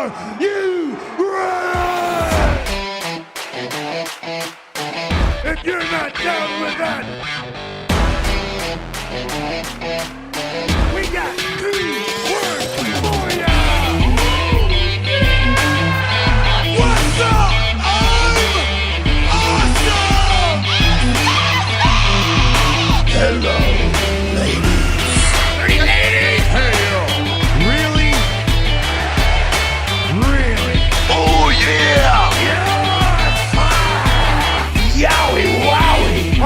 Are you ready? If you're not down with that, we got 2 words for ya. What's up? I'm awesome. Hello, ladies. Hey, ladies. Hey, really? Really? Oh, yeah. Yes. Yowie, wowie.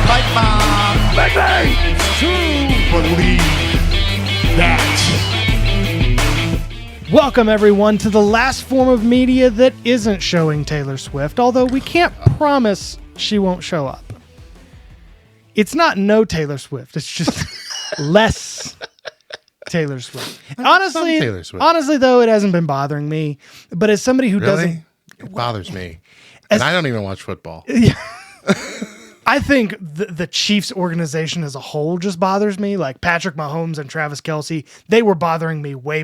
Like mom. Baby. To believe that. Welcome, everyone, to the last form of media that isn't showing Taylor Swift, although we can't promise she won't show up. It's not no Taylor Swift. It's just less Taylor Swift. Honestly, Taylor Swift. honestly, though, it hasn't been bothering me. But as somebody who doesn't... Really? It bothers me. And I don't even watch football. I think the Chiefs organization as a whole just bothers me. Like Patrick Mahomes and Travis Kelce, they were bothering me way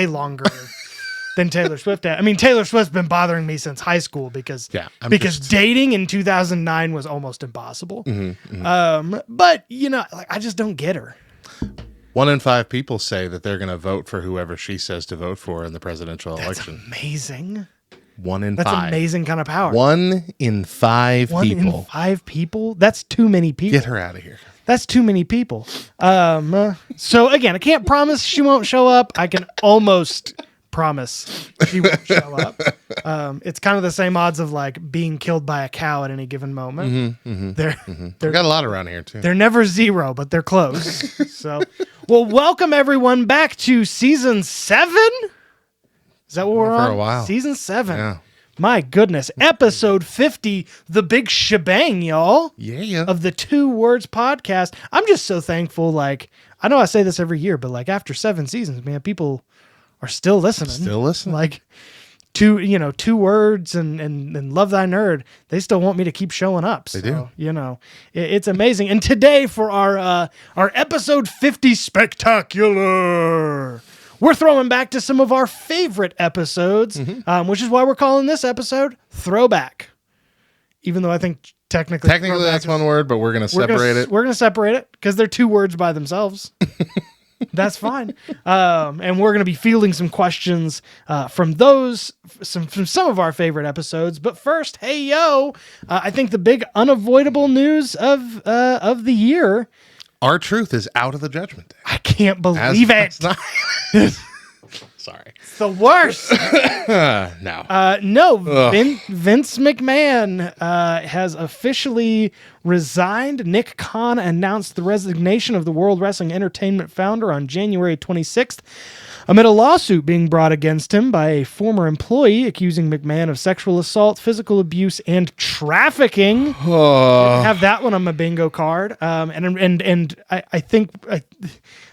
longer than Taylor Swift had. I mean, Taylor Swift's been bothering me since high school because dating in 2009 was almost impossible. But you know, like I just don't get her. 1 in 5 people say that they're going to vote for whoever she says to vote for in the presidential election. Amazing. 1 in 5. That's amazing kind of power. 1 in 5 1 people. in 5 people? That's too many people. Get her out of here. That's too many people. So again, I can't promise she won't show up. I can almost promise she won't show up. It's kind of the same odds of like being killed by a cow at any given moment. We They're got a lot around here, too. they're never 0, but they're close. So, well, welcome everyone back to season 7. Is that what we're on? For a while. Season 7. Yeah. My goodness. Episode 50, the big shebang, y'all. Yeah. Of the 2 Words podcast. I'm just so thankful. Like, I know I say this every year, but like after 7 seasons, man, people are still listening. Still listening. Like 2 Words and Love Thy Nerd. They still want me to keep showing up. They do. You know, it's amazing. And today for our episode 50 spectacular, we're throwing back to some of our favorite episodes, which is why we're calling this episode Throwback. Even though I think technically that's one word, but we're going to separate it. We're going to separate it because they're 2 words by themselves. That's fine. And we're going to be fielding some questions from some of our favorite episodes. But first, hey, yo, I think the big unavoidable news of the year. R-Truth is out of the Judgment Day. I can't believe it. Sorry. It's the worst. No. Vince McMahon has officially resigned. Nick Khan announced the resignation of the World Wrestling Entertainment founder on January 26th amid a lawsuit being brought against him by a former employee accusing McMahon of sexual assault, physical abuse, and trafficking. Didn't have that one on my bingo card. And I think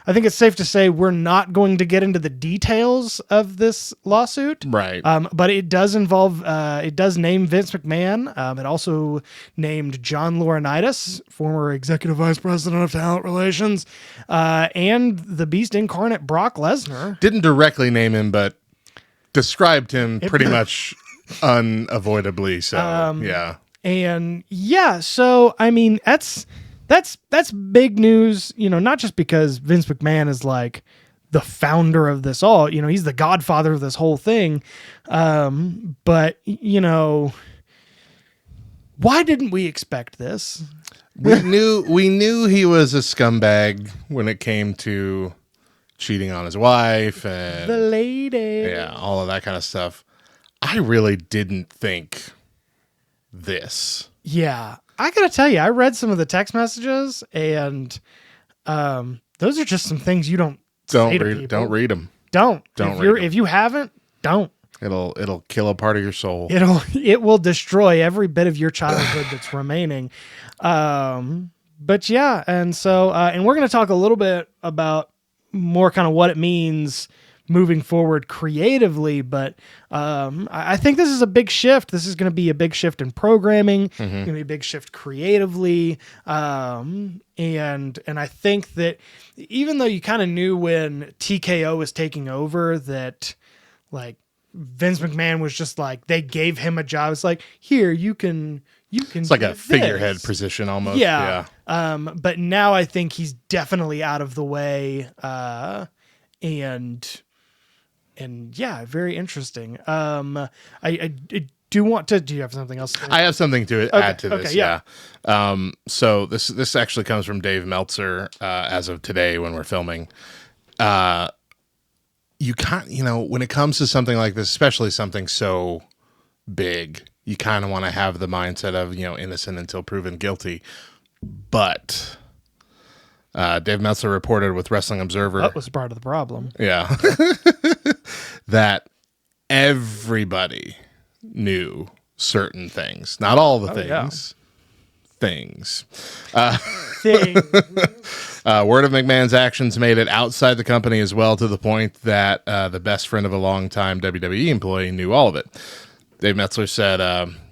it's safe to say we're not going to get into the details of this lawsuit. Right. But it does involve, it does name Vince McMahon. It also named John Laurinaitis, former executive vice president of talent relations, and the Beast incarnate Brock Lesnar. Didn't directly name him, but described him pretty much unavoidably. So, yeah. And yeah, so I mean, that's big news, you know, not just because Vince McMahon is like the founder of this all, you know, he's the godfather of this whole thing. But you know, why didn't we expect this? We knew he was a scumbag when it came to cheating on his wife and The lady. yeah, all of that kind of stuff. I really didn't think this. Yeah. I gotta tell you, I read some of the text messages, and those are just some things you don't say to people. Don't read them. Don't. Read 'em. If you haven't, don't. It'll kill a part of your soul. It will destroy every bit of your childhood that's remaining. But yeah, and so and we're gonna talk a little bit about more kind of what it means moving forward creatively. But I think this is a big shift. This is going to be a big shift in programming. Going to be a big shift creatively. And I think that even though you kind of knew when TKO was taking over that like Vince McMahon was just like, they gave him a job. It's like, here, you can It's like do a figurehead this. position almost. Yeah. But now I think he's definitely out of the way. And yeah, very interesting. I do want to, do you have something else? I have something to add to this. Okay, yeah. So this actually comes from Dave Meltzer, as of today when we're filming. You can't, when it comes to something like this, especially something so big, you kind of want to have the mindset of, innocent until proven guilty. But Dave Meltzer reported with Wrestling Observer. That was part of the problem. Yeah. That everybody knew certain things. Not all the things. Things. Word of McMahon's actions made it outside the company as well, to the point that the best friend of a longtime WWE employee knew all of it. Dave Meltzer said,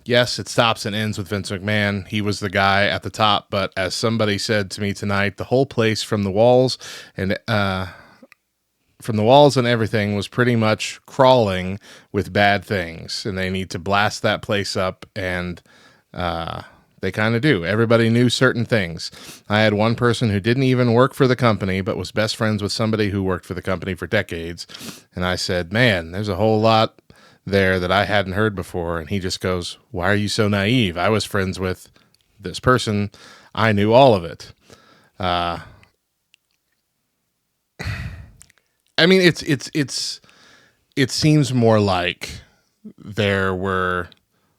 yes, it stops and ends with Vince McMahon. He was the guy at the top, but as somebody said to me tonight, the whole place from the walls and everything was pretty much crawling with bad things, and they need to blast that place up, and they kind of do. Everybody knew certain things. I had one person who didn't even work for the company, but was best friends with somebody who worked for the company for decades, and I said, man, there's a whole lot there that I hadn't heard before, and he just goes, why are you so naive? I was friends with this person. I knew all of it. I mean, it seems more like there were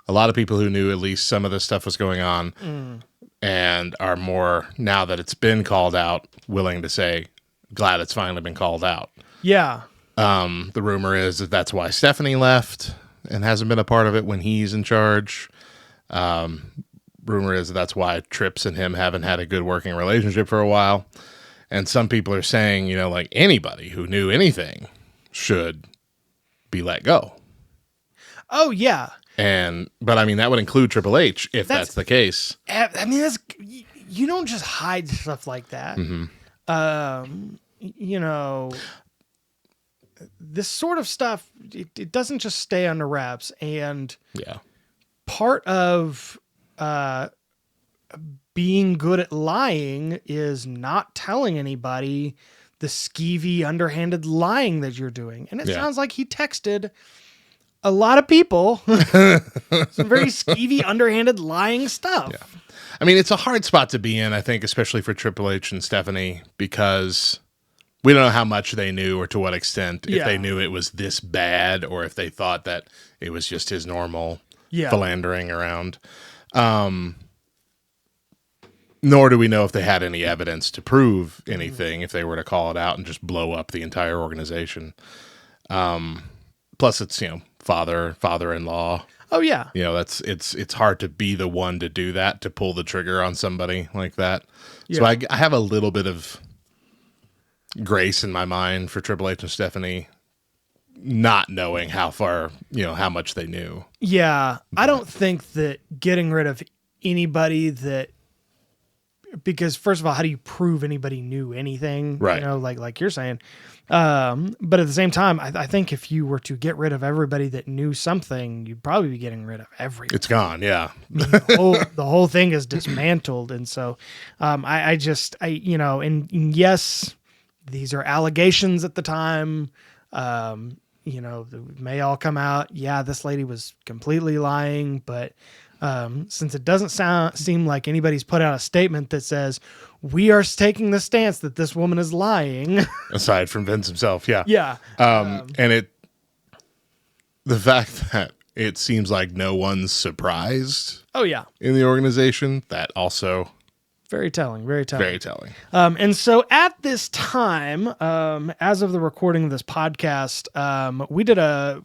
a lot of people who knew at least some of this stuff was going on, and are more, now that it's been called out, willing to say, glad it's finally been called out. Yeah. The rumor is that that's why Stephanie left and hasn't been a part of it when he's in charge. Rumor is that that's why Trips and him haven't had a good working relationship for a while. And some people are saying, like anybody who knew anything should be let go. Oh, yeah. But I mean, that would include Triple H if that's the case. I mean, you don't just hide stuff like that. This sort of stuff, it doesn't just stay under wraps. And part of being good at lying is not telling anybody the skeevy, underhanded lying that you're doing. And it sounds like he texted a lot of people some very skeevy, underhanded lying stuff. Yeah. I mean, it's a hard spot to be in, I think, especially for Triple H and Stephanie, because we don't know how much they knew or to what extent, if they knew it was this bad or if they thought that it was just his normal philandering around. Nor do we know if they had any evidence to prove anything if they were to call it out and just blow up the entire organization. Plus, it's, father-in-law. Oh, yeah. It's hard to be the one to do that, to pull the trigger on somebody like that. Yeah. So I have a little bit of grace in my mind for Triple H and Stephanie not knowing how far, how much they knew. Yeah. I don't think that getting rid of anybody because first of all, how do you prove anybody knew anything? Right. Like you're saying. But at the same time, I think if you were to get rid of everybody that knew something, you'd probably be getting rid of everything. It's gone. Yeah. The whole thing is dismantled. And so, and yes, these are allegations at the time. They may all come out. Yeah, this lady was completely lying, but since it doesn't seem like anybody's put out a statement that says we are taking the stance that this woman is lying, aside from Vince himself, yeah. And the fact that it seems like no one's surprised. Oh yeah, in the organization, that also very telling. And so at this time, as of the recording of this podcast, we did a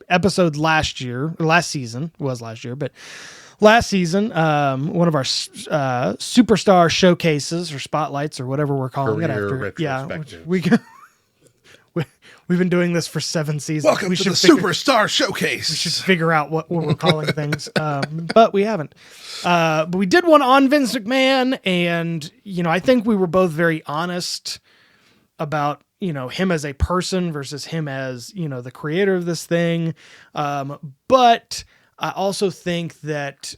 episode last season, one of our superstar showcases or spotlights or whatever we're calling it after. Yeah, We've been doing this for 7 seasons. Welcome to the Superstar Showcase. We should figure out what we're calling things, but we haven't. But we did one on Vince McMahon, and I think we were both very honest about him as a person versus him as the creator of this thing. But I also think that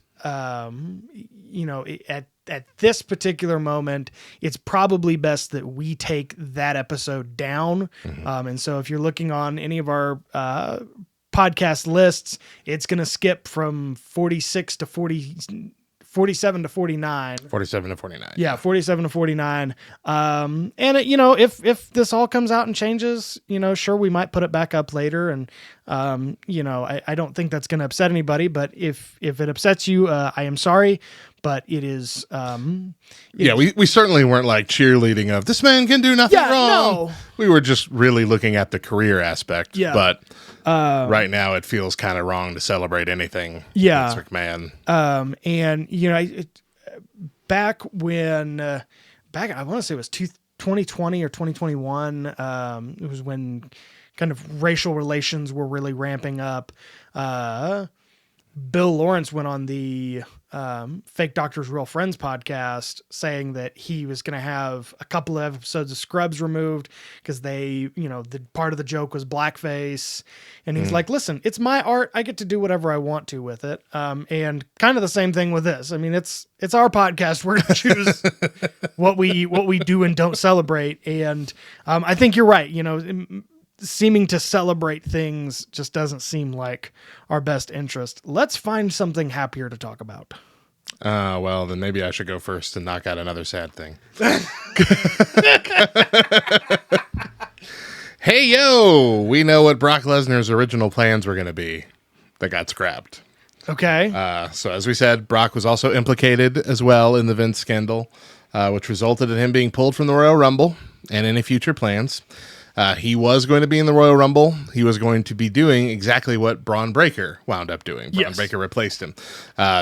at this particular moment, it's probably best that we take that episode down. And so if you're looking on any of our podcast lists, it's going to skip from 46 to 47 to 49. 47 to 49. Yeah, 47 to 49. And if this all comes out and changes, sure, we might put it back up later. And I don't think that's going to upset anybody. But if it upsets you, I am sorry. But it is. We certainly weren't like cheerleading of this man can do nothing wrong. No. We were just really looking at the career aspect. Yeah. But right now it feels kind of wrong to celebrate anything. Yeah. Vince McMahon. Back when, I want to say it was 2020 or 2021. It was when kind of racial relations were really ramping up. Bill Lawrence went on the Fake Doctors Real Friends podcast saying that he was going to have a couple of episodes of Scrubs removed because the part of the joke was blackface. And he's like, listen, it's my art. I get to do whatever I want to with it. And kind of the same thing with this. I mean, it's our podcast. We're going to choose what we do and don't celebrate. And I think you're right. Seeming to celebrate things just doesn't seem like our best interest. Let's find something happier to talk about. Well, then maybe I should go first and knock out another sad thing. Hey, yo! We know what Brock Lesnar's original plans were going to be. That got scrapped. Okay. So as we said, Brock was also implicated as well in the Vince scandal, which resulted in him being pulled from the Royal Rumble and any future plans. He was going to be in the Royal Rumble. He was going to be doing exactly what Braun Breaker wound up doing. Braun Breaker replaced him,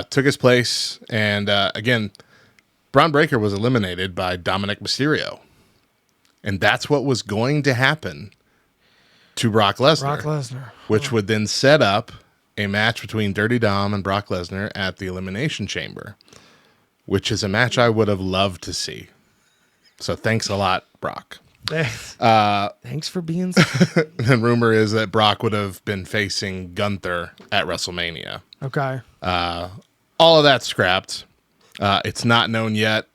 took his place. And again, Braun Breaker was eliminated by Dominic Mysterio. And that's what was going to happen to Brock Lesnar. Which would then set up a match between Dirty Dom and Brock Lesnar at the Elimination Chamber, which is a match I would have loved to see. So thanks a lot, Brock. Thanks for being And rumor is that Brock would have been facing Gunther at WrestleMania. Okay. All of that's scrapped. It's not known yet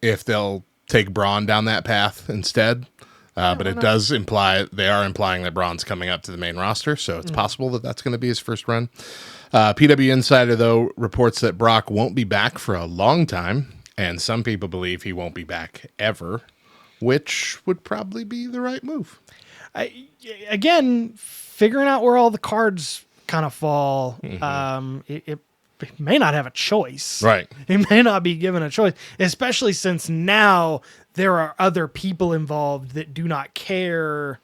if they'll take Braun down that path instead. But it does imply, they are implying that Braun's coming up to the main roster. So it's possible that that's going to be his first run. PW Insider, though, reports that Brock won't be back for a long time. And some people believe he won't be back ever, which would probably be the right move. Again, figuring out where all the cards kind of fall, it may not have a choice. Right. It may not be given a choice, especially since now there are other people involved that do not care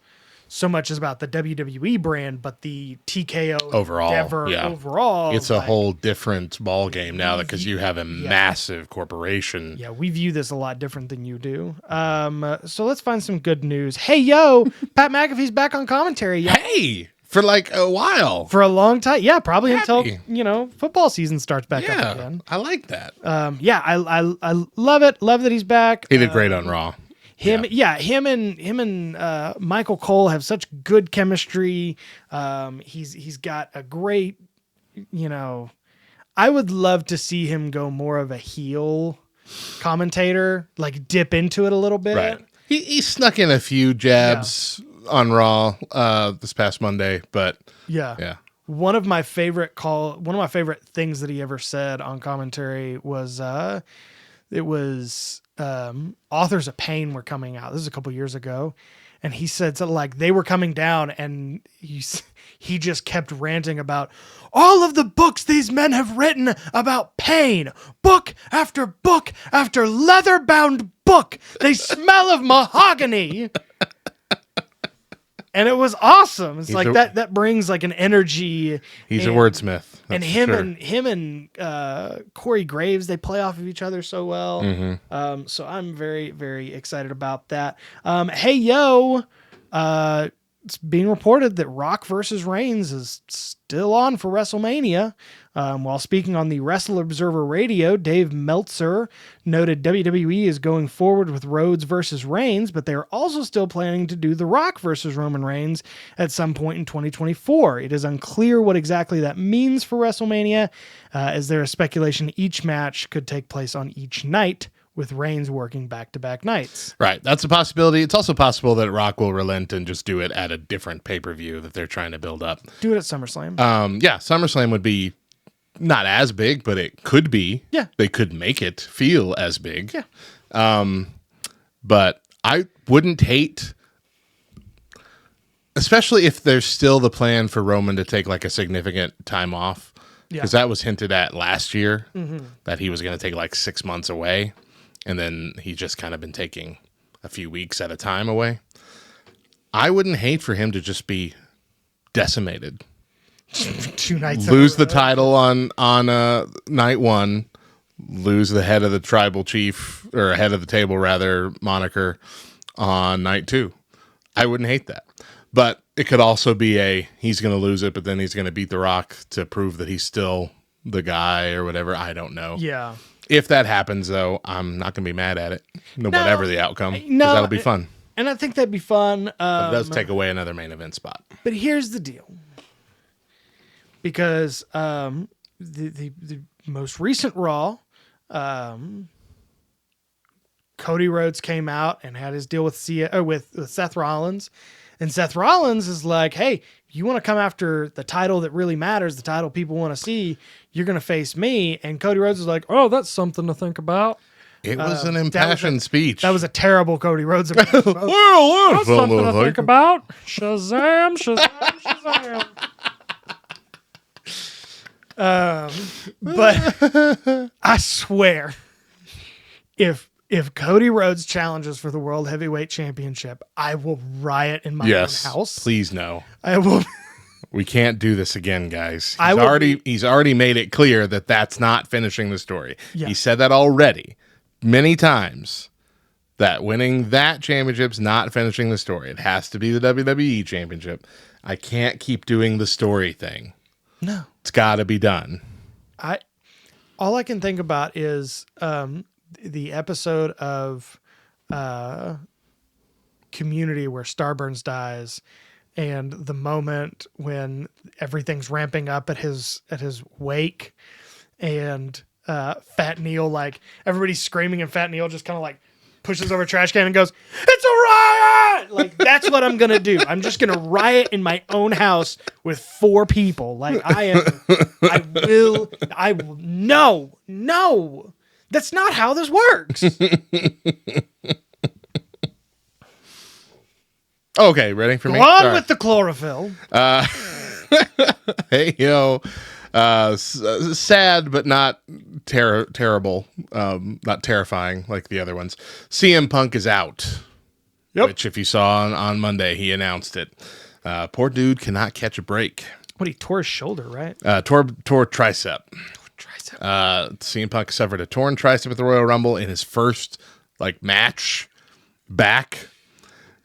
so much as about the WWE brand, but the TKO endeavor overall. It's a whole different ball game now because you have a massive corporation. Yeah, we view this a lot different than you do. So let's find some good news. Hey, yo, Pat McAfee's back on commentary. Yeah. Hey, for like a while. For a long time. Yeah, probably until, football season starts back up again. I like that. I love it. Love that he's back. He did great on Raw. Him and Michael Cole have such good chemistry. He's got a great, I would love to see him go more of a heel commentator, like dip into it a little bit. Right. He snuck in a few jabs on Raw this past Monday, but yeah. One of my favorite things that he ever said on commentary was it was Authors of Pain were coming out. This is a couple years ago. And he said something like they were coming down and he just kept ranting about all of the books these men have written about pain. Book after leather-bound book. They smell of mahogany. And it was awesome. It's that brings like an energy. He's a wordsmith. And him and Corey Graves, they play off of each other so well. So I'm very, very excited about that. Hey, yo, it's being reported that Rock versus Reigns is still on for WrestleMania. While speaking on the Wrestle Observer Radio, Dave Meltzer noted WWE is going forward with Rhodes versus Reigns, but they're also still planning to do The Rock versus Roman Reigns at some point in 2024. It is unclear what exactly that means for WrestleMania, as there is speculation each match could take place on each night, with Reigns working back-to-back nights. Right. That's a possibility. It's also possible that Rock will relent and just do it at a different pay-per-view that they're trying to build up. Do it at SummerSlam. Yeah, SummerSlam would be not as big, but it could be. Yeah. They could make it feel as big. Yeah. But I wouldn't hate, especially if there's still the plan for Roman to take like a significant time off. Because that was hinted at last year, that he was going to take like 6 months away. And then he's just kind of been taking a few weeks at a time away. I wouldn't hate for him to just be decimated. 2 nights. Lose the title on night one, lose the head of the tribal chief, or head of the table rather, moniker on night 2. I wouldn't hate that. But it could also be he's going to lose it, but then he's going to beat The Rock to prove that he's still the guy or whatever. I don't know. Yeah. If that happens, though, I'm not going to be mad at it. Whatever the outcome. 'Cause that'll be fun. And I think that'd be fun. But it does take away another main event spot. But here's the deal. Because the most recent Raw, Cody Rhodes came out and had his deal with Seth Rollins. And Seth Rollins is like, hey, you want to come after the title that really matters, the title people want to see, you're going to face me. And Cody Rhodes is like, oh, that's something to think about. It was an impassioned speech. That was a terrible Cody Rhodes approach. Well, that's something to think about. Shazam, Shazam, Shazam. But I swear, if Cody Rhodes challenges for the World Heavyweight Championship, I will riot in my own house. Please no. I will. We can't do this again, guys. He's I already made it clear that that's not finishing the story. Yeah. He said that already many times, that winning that championship's not finishing the story. It has to be the WWE Championship. I can't keep doing the story thing. No. It's got to be done. All I can think about is the episode of Community where Starburns dies, and the moment when everything's ramping up at his wake, and Fat Neil, like everybody's screaming, and Fat Neil just kind of like pushes over a trash can and goes, "It's a riot!" Like that's what I'm gonna do. I'm just gonna riot in my own house with 4 people. Like I will. No. That's not how this works. Okay, ready for me? Go on Sorry. with the chlorophyll. Hey, sad but not terrible, not terrifying like the other ones. CM Punk is out. Yep. Which, if you saw on Monday, he announced it. Poor dude cannot catch a break. What, he tore his shoulder, right? Tore tricep. CM Punk suffered a torn tricep at the Royal Rumble in his first match back.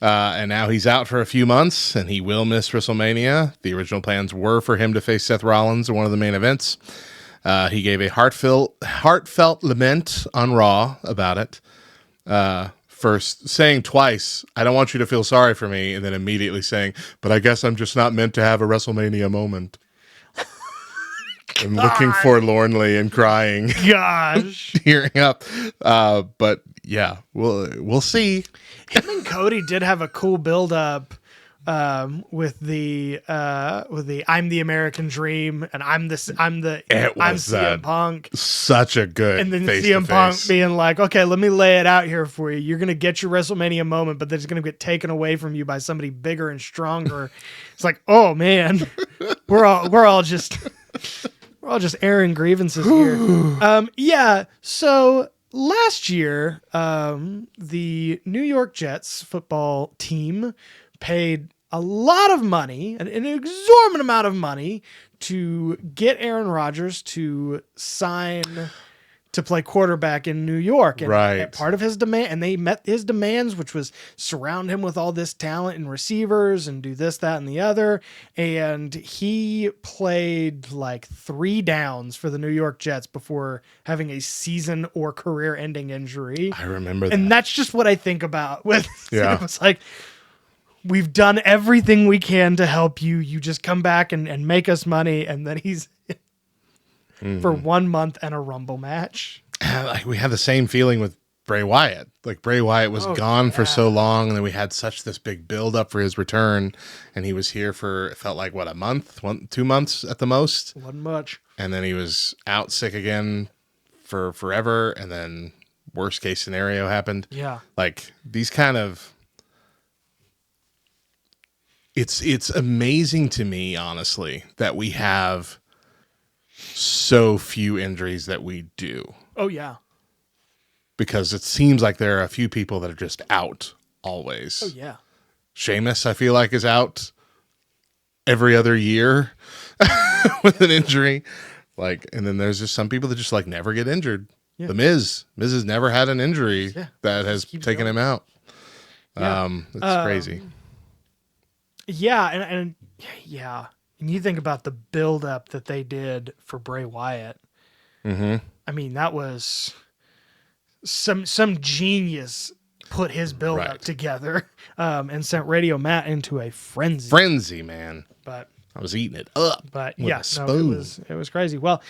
And now he's out for a few months, and he will miss WrestleMania. The original plans were for him to face Seth Rollins in one of the main events. He gave a heartfelt lament on Raw about it. First saying twice, "I don't want you to feel sorry for me," and then immediately saying, "But I guess I'm just not meant to have a WrestleMania moment." And looking forlornly and crying. Gosh. Tearing up. But yeah, we'll see. Him and Cody did have a cool build up with the I'm the American Dream, and I'm CM Punk. Such a good, and then face-to-face. CM Punk being like, "Okay, let me lay it out here for you. You're gonna get your WrestleMania moment, but then it's gonna get taken away from you by somebody bigger and stronger." It's like, oh man, we're all just airing grievances here. Yeah. So last year, the New York Jets football team paid a lot of money, an exorbitant amount of money, to get Aaron Rodgers to sign to play quarterback in New York. And Right. part of his demand, and they met his demands, which was surround him with all this talent and receivers and do this, that, and the other. And he played like 3 downs for the New York Jets before having a season or career ending injury. I remember that. And that's just what I think about with, Yeah. it was like, we've done everything we can to help you. You just come back and make us money. And then he's for 1 month and a Rumble match. Like we had the same feeling with Bray Wyatt. Like Bray Wyatt was gone for so long, and then we had such this big build up for his return, and he was here for, it felt like what, a month, 2 months at the most, Wasn't much. and then he was out sick again for forever, and then worst case scenario happened. Yeah. Like these kind of, it's amazing to me, honestly, that we have so few injuries that we do, Oh, yeah. because it seems like there are a few people that are just out always. Oh, yeah. Sheamus, I feel like, is out every other year with an injury. Like, and then there's just some people that just like never get injured. Yeah. The Miz has never had an injury Yeah. that has keeps taken going. him out. Yeah. It's crazy. Yeah. And yeah. And you think about the buildup that they did for Bray Wyatt. Mm-hmm. I mean, that was some genius put his build up Right. together and sent Radio Matt into a frenzy. Frenzy, man. But I was eating it up. But with yeah, a spoon. it was crazy. Well,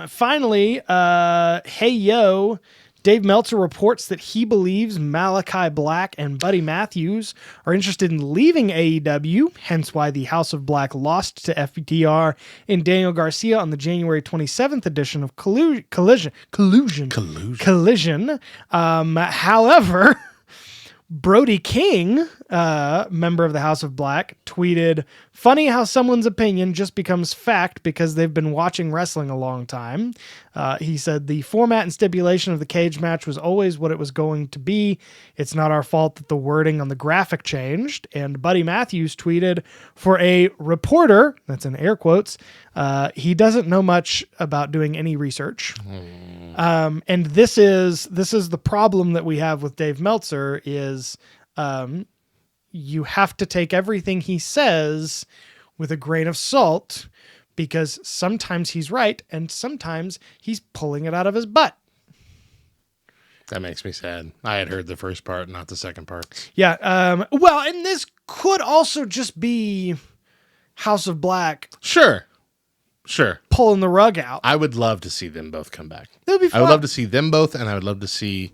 finally, hey yo, Dave Meltzer reports that he believes Malachi Black and Buddy Matthews are interested in leaving AEW, hence why the House of Black lost to FTR and Daniel Garcia on the January 27th edition of Collision. However, Brody King, member of the House of Black, tweeted, "Funny how someone's opinion just becomes fact because they've been watching wrestling a long time." He said, "The format and stipulation of the cage match was always what it was going to be. It's not our fault that the wording on the graphic changed." And Buddy Matthews tweeted, "For a reporter," that's in air quotes, "he doesn't know much about doing any research." And this is the problem that we have with Dave Meltzer is you have to take everything he says with a grain of salt, because sometimes he's right and sometimes he's pulling it out of his butt. That makes me sad. I had heard the first part, not the second part. Yeah. Well, and this could also just be House of Black Sure. pulling the rug out. I would love to see them both come back. That would be I fun. would love to see them both, and I would love to see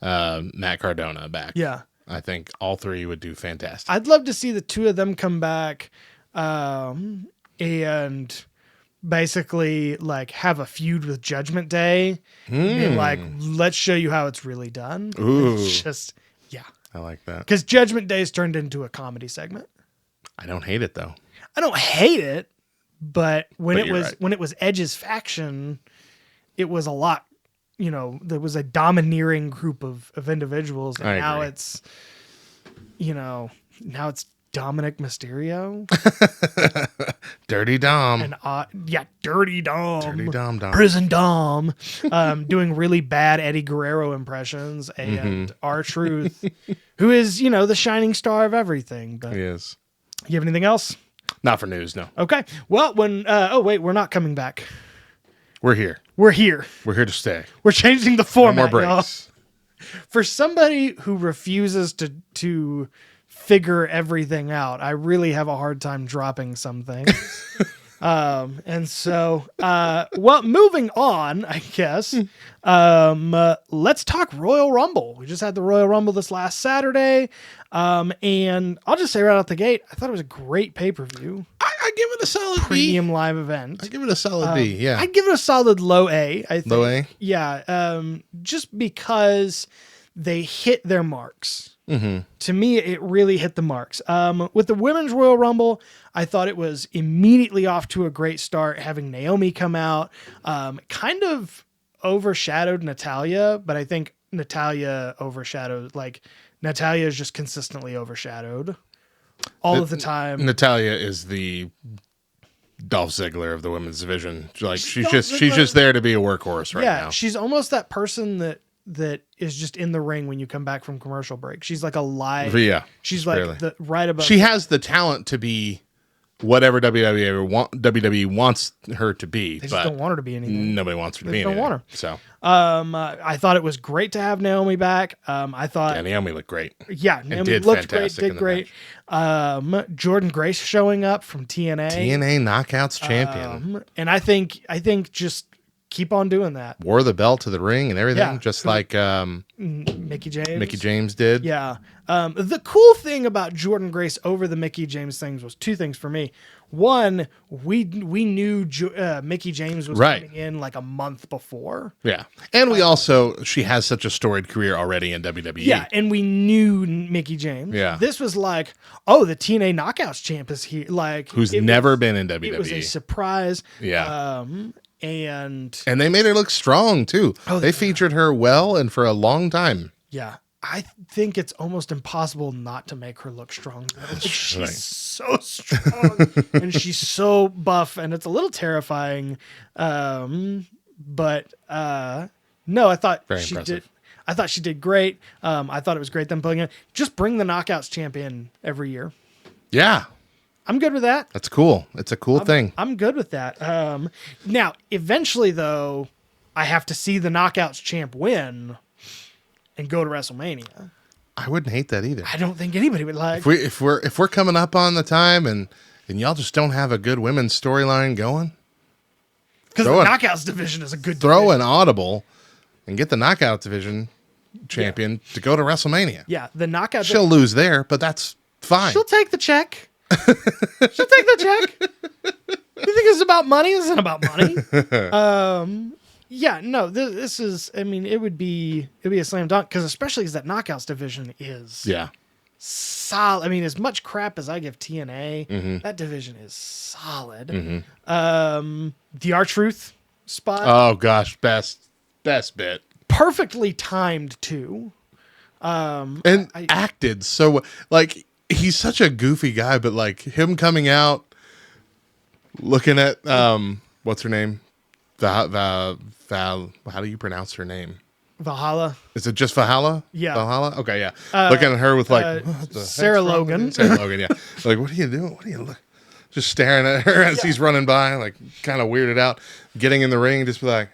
Matt Cardona back. Yeah. I think all three would do fantastic. I'd love to see the two of them come back and basically like have a feud with Judgment Day. And like, let's show you how it's really done. Ooh. It's just, yeah. I like that. Because Judgment Day's turned into a comedy segment. I don't hate it though. I don't hate it, but when But it you're was right. when it was Edge's faction, it was a lot. You know, there was a domineering group of individuals, and I now agree. it's, now it's Dominic Mysterio Dirty Dom. and Dirty Dom, Dirty Dom. Prison Dom, doing really bad Eddie Guerrero impressions, and R-Truth, who is the shining star of everything. But He is. you have anything else? Not for news, no. Okay. Well, we're not coming back. We're here. We're here. We're here to stay. We're changing the No format, more y'all. breaks. For somebody who refuses to figure everything out, I really have a hard time dropping some things. And so, moving on, I guess, let's talk Royal Rumble. We just had the Royal Rumble this last Saturday. And I'll just say right out the gate, I thought it was a great pay-per-view, I give it a solid B. premium live event. I give it a solid B. Yeah. I'd give it a solid low A, I think. Low A? Yeah. Just because they hit their marks. Mm-hmm. To me, it really hit the marks. With the Women's Royal Rumble, I thought it was immediately off to a great start, having Naomi come out, kind of overshadowed Natalya, but I think Natalya is just consistently overshadowed all of the time. Natalia is the Dolph Ziggler of the women's division. Like she's Dolph just there to be a workhorse right now. she's almost that person that is just in the ring when you come back from commercial break. She's like a live. But yeah, she's like barely. the right above. She has the talent to be whatever WWE wants her to be, They just but don't want her to be anything. nobody wants her to They be don't anything. want her. So I thought it was great to have Naomi back. I thought, yeah, Naomi looked great. Naomi did looked great, fantastic in did the great. Jordan Grace showing up from TNA. TNA Knockouts champion. And I think just keep on doing that. Wore the belt to the ring and everything, Yeah. just like Mickey James. Mickey James did. Yeah. The cool thing about Jordan Grace over the Mickey James things was two things for me. One, we knew Mickey James was Right. coming in like a month before. Yeah. And she has such a storied career already in WWE. Yeah, and we knew Mickey James. Yeah. This was like, oh, the TNA Knockouts champ is here. Like, Who's it never was- been in WWE. It was a surprise. Yeah. And And they made her look strong too. Oh, they featured her well and for a long time. yeah, I think it's almost impossible not to make her look strong. Like, she's right. so strong and she's so buff, and it's a little terrifying. But no, I thought Very she impressive. did. I thought she did great. I thought it was great them putting it. Just bring the Knockouts champion every year. Yeah. I'm good with that. That's cool. It's a cool thing. I'm good with that. Now, eventually, though, I have to see the Knockouts champ win and go to WrestleMania. I wouldn't hate that either. I don't think anybody would like. If we're coming up on the time and y'all just don't have a good women's storyline going, Because the throw it. Knockouts division is a good throw division. an audible and get the knockout division champion to go to WrestleMania. Yeah, the Knockouts. She'll lose there, but that's fine. She'll take the check. She'll take the check. You think it's about money? This isn't about money. Yeah, no, this is, I mean, it'd be a slam dunk, because especially as that Knockouts division is Yeah. solid. I mean, as much crap as I give TNA, Mm-hmm. that division is solid. The R-Truth spot, Oh gosh, best bit. perfectly timed too. And acted so like he's such a goofy guy, but like him coming out looking at what's her name? Val how do you pronounce her name? Valhalla. Is it just Valhalla? Yeah. Valhalla? Okay, yeah. Looking at her with like what the Sarah heck's wrong with Logan. you? Sarah Logan, yeah. Like, what are you doing? What are you look? Just staring at her as he's running by, like kind of weirded out, getting in the ring, just be like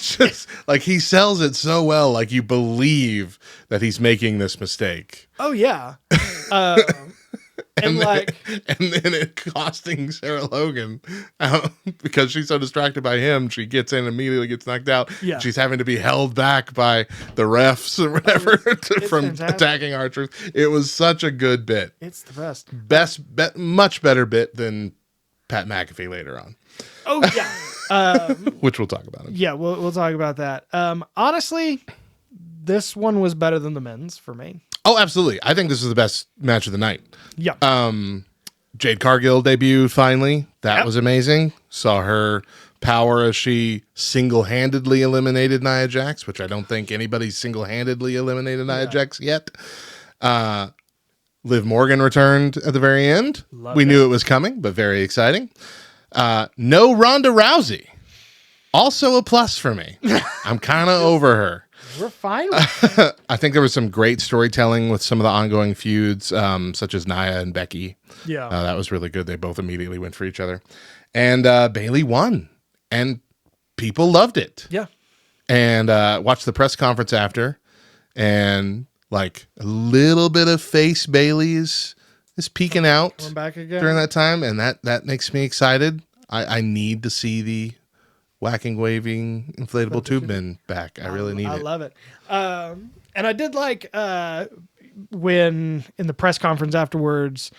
just like he sells it so well, like you believe that he's making this mistake. Oh yeah. And like, And then it costing Sarah Logan because she's so distracted by him. She gets in, immediately gets knocked out. Yeah. She's having to be held back by the refs or whatever from fantastic. attacking archers. It was such a good bit. it's the best. Much better bit than Pat McAfee later on, Oh yeah. which we'll talk about. Yeah, we'll talk about that. Honestly, this one was better than the men's for me. Oh, absolutely. I think this is the best match of the night. Yeah. Jade Cargill debuted finally. That Yep. was amazing. Saw her power as she single-handedly eliminated Nia Jax, which I don't think anybody single-handedly eliminated Nia Jax yet. Liv Morgan returned at the very end. Love we it. knew it was coming, but very exciting. No Ronda Rousey. Also a plus for me. I'm kind of over her. We're fine with it. I think there was some great storytelling with some of the ongoing feuds, such as Nia and Becky. Yeah. That was really good. They both immediately went for each other. And Bailey won. And people loved it. Yeah. And watched the press conference after. And like a little bit of face Bailey's is peeking out We're back again. during that time. And that makes me excited. I need to see the whacking, waving, inflatable tube bin back. I really need I it. love it. And I did like when in the press conference afterwards,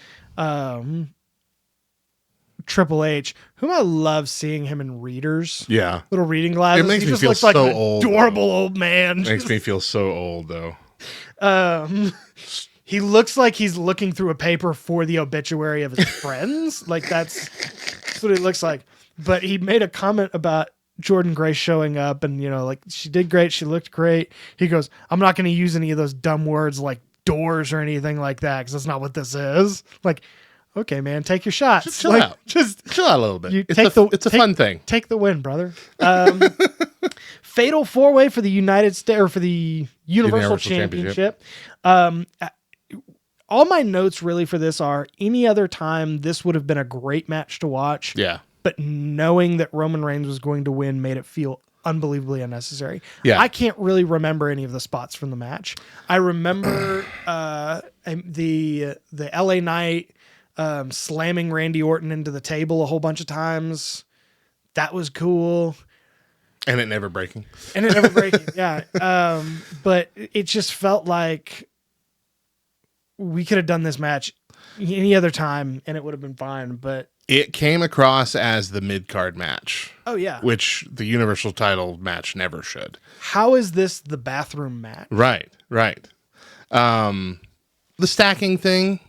Triple H, whom I love seeing him in readers, Yeah. little reading glasses. It makes he me just feel looks like so an old, adorable old man. Makes me feel so old, though. He looks like he's looking through a paper for the obituary of his friends. Like that's what it looks like. But he made a comment about Jordan Grace showing up and, you know, like she did great. She looked great. He goes, I'm not going to use any of those dumb words like doors or anything like that, because that's not what this is. Like, okay, man, take your shots. Just chill out. Just Chill out a little bit. You It's take a fun thing. Take the win, brother. Fatal 4-way for the United States or for the Universal Championship. All my notes really for this are any other time this would have been a great match to watch. Yeah. But knowing that Roman Reigns was going to win made it feel unbelievably unnecessary. Yeah. I can't really remember any of the spots from the match. I remember the LA Knight slamming Randy Orton into the table a whole bunch of times. That was cool. And it never breaking. Yeah. But it just felt like we could have done this match any other time and it would have been fine. But It came across as the mid-card match. oh yeah. Which the Universal title match never should. How is this the bathroom match? Right. The stacking thing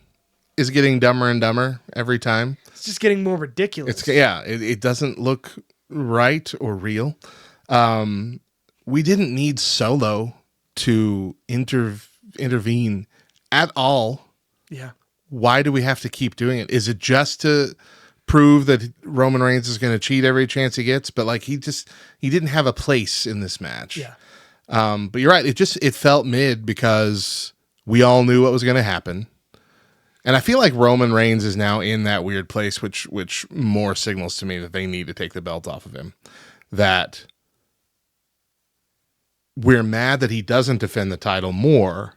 is getting dumber and dumber every time. It's just getting more ridiculous. It doesn't look right or real. We didn't need Solo to intervene at all. Yeah. Why do we have to keep doing it? Is it just to prove that Roman Reigns is going to cheat every chance he gets? But like he didn't have a place in this match. Yeah. But you're right. It felt mid because we all knew what was going to happen. And I feel like Roman Reigns is now in that weird place, which more signals to me that they need to take the belt off of him. That we're mad that he doesn't defend the title more,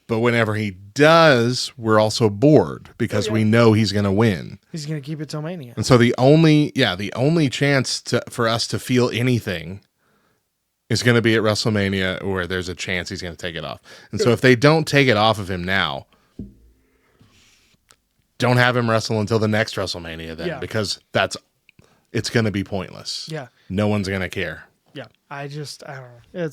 but whenever he does, we're also bored because we know he's going to win. He's going to keep it till Mania. And so the only chance for us to feel anything is going to be at WrestleMania where there's a chance he's going to take it off. And so if they don't take it off of him now, don't have him wrestle until the next WrestleMania then, because it's going to be pointless. Yeah. No one's going to care. Yeah. I don't know.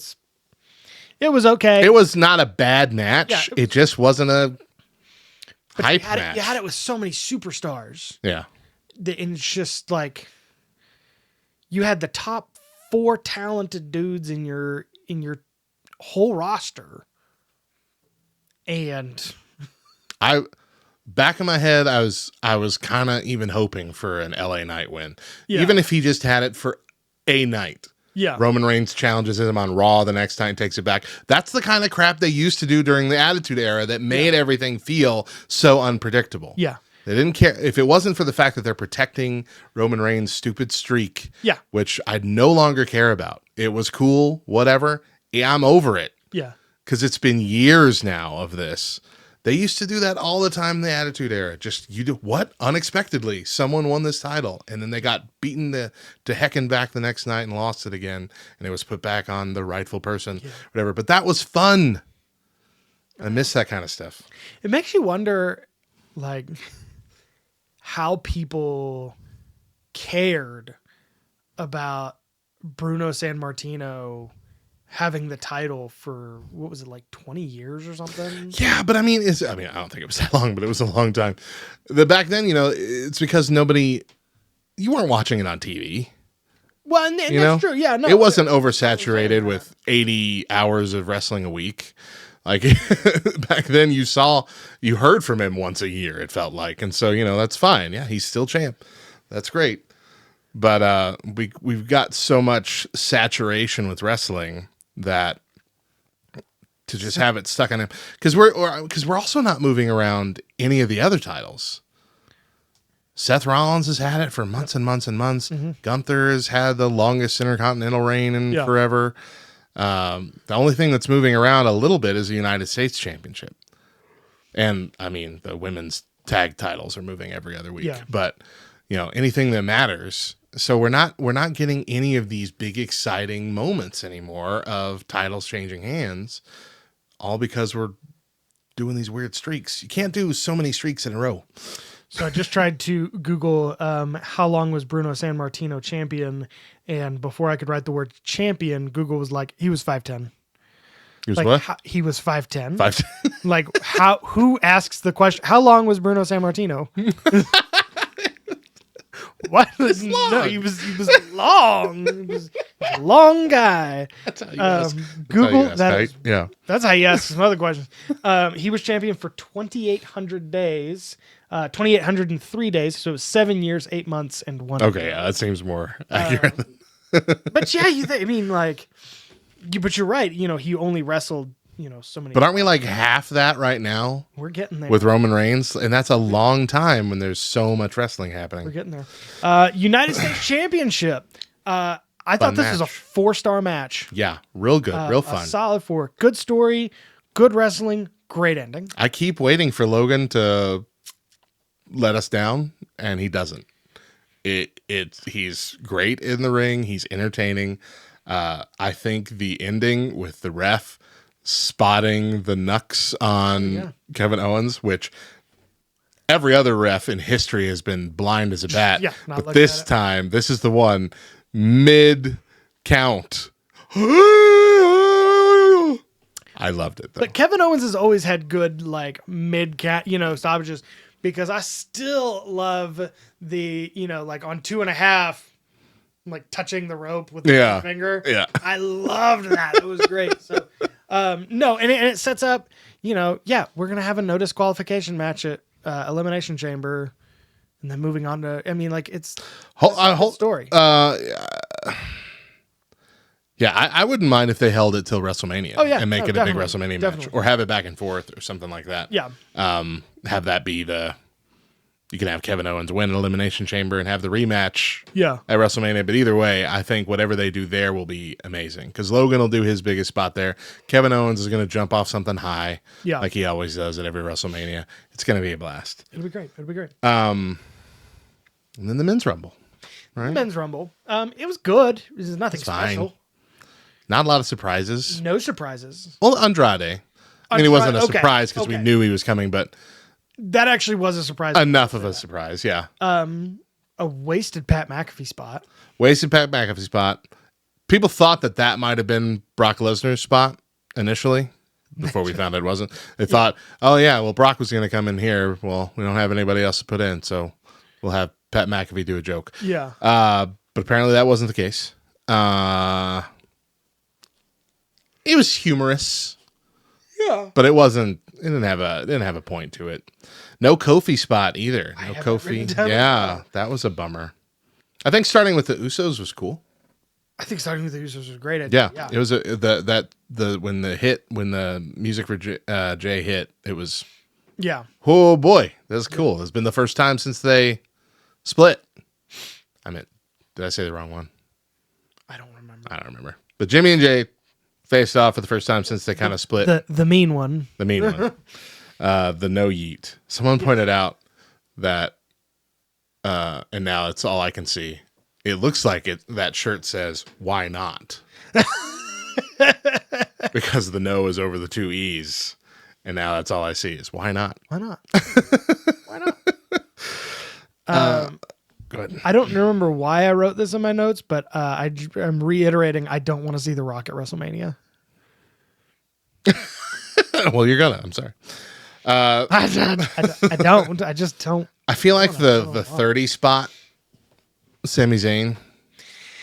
It was okay. It was not a bad match. Yeah, it just wasn't a hype you had match. You had it with so many superstars. Yeah. And it's just like you had the top 4 talented dudes in your whole roster. And back in my head, I was kind of even hoping for an LA Knight win. Yeah. Even if he just had it for a night. yeah. Roman Reigns challenges him on Raw the next time, takes it back. That's the kind of crap they used to do during the Attitude Era that made everything feel so unpredictable. Yeah. They didn't care. If it wasn't for the fact that they're protecting Roman Reigns' stupid streak, Yeah. which I no longer care about. It was cool, whatever. Yeah, I'm over it. Yeah. Because it's been years now of this. They used to do that all the time in the Attitude Era. Just, you do what? Unexpectedly, someone won this title, and then they got beaten to heck and back the next night and lost it again, and it was put back on the rightful person, whatever. But that was fun. I miss that kind of stuff. It makes you wonder, like, how people cared about Bruno Sammartino having the title for, what was it, like 20 years or something? Yeah, but I mean, I don't think it was that long, but it was a long time. Back then, it's because you weren't watching it on TV. Well, and that's true. Yeah, no, it wasn't oversaturated with 80 hours of wrestling a week. Like back then, you heard from him once a year. It felt like, and so that's fine. Yeah, he's still champ. That's great. But we've got so much saturation with wrestling that to just have it stuck on him, because we're also not moving around any of the other titles. Seth Rollins has had it for months and months and months. Mm-hmm. Gunther has had the longest Intercontinental reign in forever. The only thing that's moving around a little bit is the United States Championship. And I mean, the women's tag titles are moving every other week, but anything that matters. So we're not getting any of these big exciting moments anymore of titles changing hands, all because we're doing these weird streaks. You can't do so many streaks in a row. So I just tried to Google how long was Bruno Sammartino champion, and before I could write the word champion, Google was like, he was 5'10". He was Like what? he was 5'10". 5'10". Like who asks the question? How long was Bruno Sammartino? What? It's No, long. he was long. He was a long guy. That's how you ask. Google That's that. how you Is, ask, right? Yeah. that's how you ask some other questions. He was champion for 2,800 days, 2,803 days. So it was 7 years, 8 months, and 1 Okay, day. yeah, that seems more accurate. But yeah, I mean, like, but you're right. You know, he only wrestled, so many. But aren't we like half that right now We're getting there. with Roman Reigns? And that's a long time when there's so much wrestling We're happening. getting there. United States Championship. I thought this was a match. 4-star match. Yeah, real good, real A fun. solid 4. Good story, good wrestling, great ending. I keep waiting for Logan to let us down, and he doesn't. He's great in the ring. He's entertaining. I think the ending with the ref spotting the knucks on Kevin Owens, which every other ref in history has been blind as a bat. Yeah, not but looking this at it. time, this is the one mid count. I loved it though. But Kevin Owens has always had good, like, mid-cat, stoppages, because I still love the, like, on 2.5, like, touching the rope with the finger. Yeah. I loved that. It was great. So, no, and it sets up, we're going to have a no disqualification match at Elimination Chamber, and then moving on to, I mean, like, it's a whole story. Yeah, I wouldn't mind if they held it till WrestleMania. Oh, yeah. And make No, it a big definitely. WrestleMania match. Definitely. Or have it back and forth or something like that. Yeah. Have that be you can have Kevin Owens win an Elimination Chamber and have the rematch Yeah. at WrestleMania. But either way, I think whatever they do there will be amazing. Because Logan will do his biggest spot there. Kevin Owens is going to jump off something high. Yeah. Like he always does at every WrestleMania. It's going to be a blast. It'll be great. It'll be great. And then the Men's Rumble. Right? Men's Rumble. It was good. It was nothing fine. special. Not a lot of surprises. No surprises. Well, Andrade. I mean, it wasn't a Okay, surprise because we okay. knew he was coming, but That actually was a surprise. enough of a surprise. Yeah. A wasted Pat McAfee spot. Wasted Pat McAfee spot. People thought that might have been Brock Lesnar's spot initially before we found it wasn't. They thought, oh, yeah, well, Brock was going to come in here. Well, we don't have anybody else to put in, so we'll have Pat McAfee do a joke. Yeah. But apparently that wasn't the case. It was humorous. Yeah. But it wasn't. It didn't have a point to it. No Kofi spot either. No have it Kofi. written down. Yeah, that was a bummer. I think starting with the Usos was cool. I think starting with the Usos was a great Yeah, idea. it was when the music for Jay hit. It was Yeah. oh boy, that's cool. It's been the first time since they split. I meant, did I say the wrong one? I don't remember. I don't remember. But Jimmy and Jay faced off for the first time since they kind of split. The mean one. The mean one. The no yeet. Someone pointed out that, and now it's all I can see. It looks like that shirt says, why not? Because the no is over the two E's. And now that's all I see is, why not? Why not? Why not? Go ahead. I don't remember why I wrote this in my notes, but I'm reiterating I don't want to see The Rock at WrestleMania. Well, you're gonna. I'm sorry. I don't. I just don't. I feel like the 30 spot, Sami Zayn,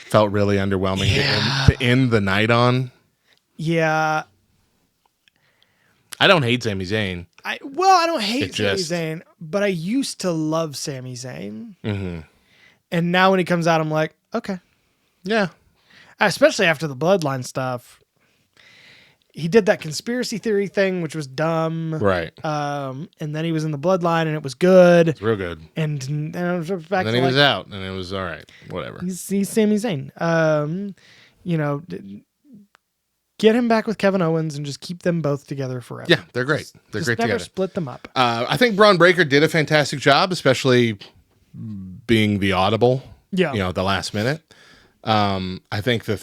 felt really underwhelming to end the night on. Yeah. I don't hate Sami Zayn. I don't hate It Sami just- Zayn, but I used to love Sami Zayn. Mm-hmm. And now when he comes out, I'm like, okay. Yeah. Especially after the Bloodline stuff. He did that conspiracy theory thing, which was dumb. Right. And then he was in the Bloodline, and it was good. It's real good. And I was back And then to he was like, out, and it was all right. Whatever. he's Sami Zayn. Get him back with Kevin Owens and just keep them both together forever. Yeah, they're great. They're Just great never together. split them up. I think Braun Breaker did a fantastic job, especially being the audible. Yeah. At the last minute. I think the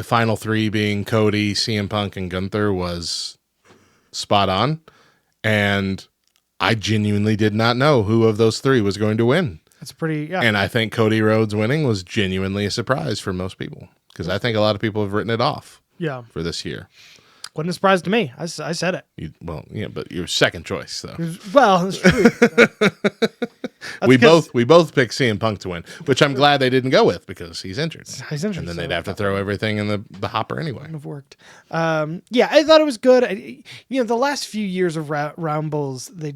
final three being Cody, CM Punk, and Gunther was spot on, and I genuinely did not know who of those three was going to win. It's pretty. Yeah. And I think Cody Rhodes winning was genuinely a surprise for most people because I think a lot of people have written it off Yeah. for this year. Wasn't a surprise to me. I said it. But your second choice though. Well, it's true. we both picked CM Punk to win, which I'm glad they didn't go with because he's injured. He's injured, and then so they'd have to throw everything in the hopper anyway. Have worked. Yeah, I thought it was good. The last few years of Rumbles, there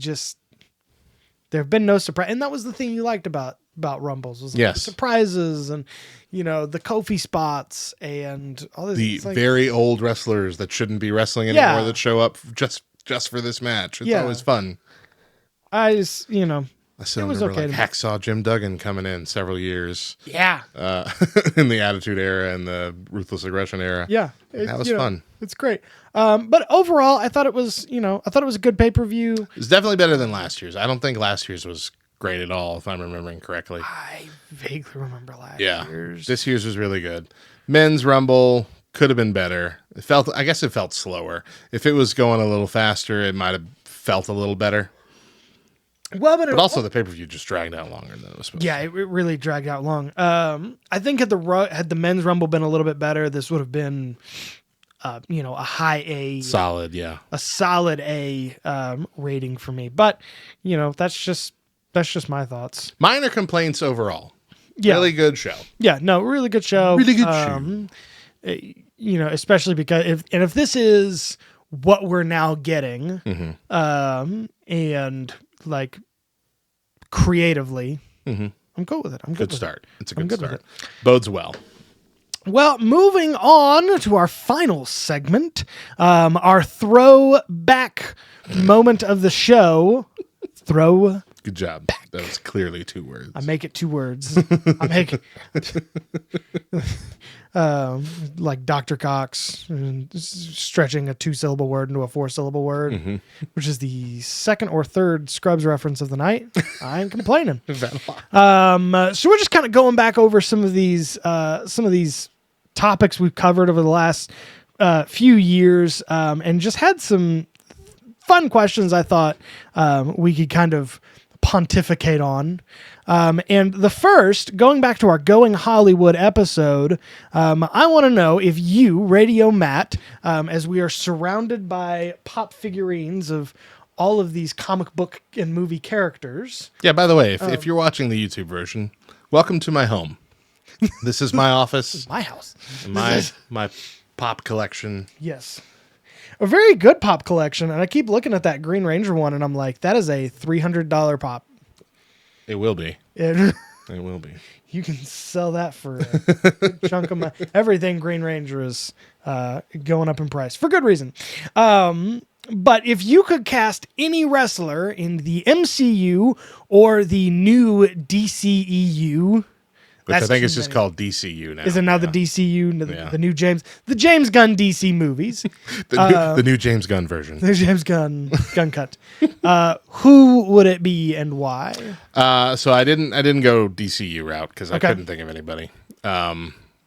have been no surprise, and that was the thing you liked about Rumbles was Yes. the surprises and the Kofi spots and all this. The It's like- very old wrestlers that shouldn't be wrestling anymore Yeah. that show up just for this match. It's Yeah. always fun. I just I still It was remember okay like to me. Hacksaw Jim Duggan coming in several years yeah. in the Attitude Era and the Ruthless Aggression Era. Yeah, That was fun. It's great. But overall, I thought it was, a good pay-per-view. It's definitely better than last year's. I don't think last year's was great at all, if I'm remembering correctly. I vaguely remember last Yeah, year's. this year's was really good. Men's Rumble could have been better. I guess it felt slower. If it was going a little faster, it might have felt a little better. Well, But also the pay-per-view just dragged out longer than it was supposed yeah, it really dragged out long. I think had the men's Rumble been a little bit better, this would have been, a high A, Solid, yeah. a solid A rating for me. But that's just my thoughts. Minor complaints overall. Yeah, Really good show. yeah, no, really good show. Really good show. Especially because if this is what we're now getting, and like creatively, I'm good with it. I'm good. Good with start. It's a I'm good good with start. Bodes well. Well, moving on to our final segment, our throwback moment of the show. Throw. Good job. That was clearly 2 words. I make it 2 words. I make like Dr. Cox stretching a 2-syllable word into a 4-syllable word, which is the second or third Scrubs reference of the night. I ain't complaining. So we're just kind of going back over some of these topics we've covered over the last few years, and just had some fun questions I thought we could kind of pontificate on. And the first, going back to our Going Hollywood episode, I want to know if you, Radio Matt, as we are surrounded by pop figurines of all of these comic book and movie characters. Yeah, by the way, if you're watching the YouTube version, welcome to my home. This is my office, My house. my pop collection. Yes. A very good pop collection. And I keep looking at that Green Ranger one and I'm like, that is a $300 pop. It will be. It, It will be. you can sell that for a good chunk of money. Everything Green Ranger is going up in price for good reason. But if you could cast any wrestler in the MCU or the new DCEU, Which I that's think too is just many. called DCU now. Is it now the Yeah. DCU, Yeah. the new James Gunn DC movies? The new James Gunn version? The James Gunn cut. Who would it be and why? So I didn't go DCU route because I Okay. couldn't think of anybody.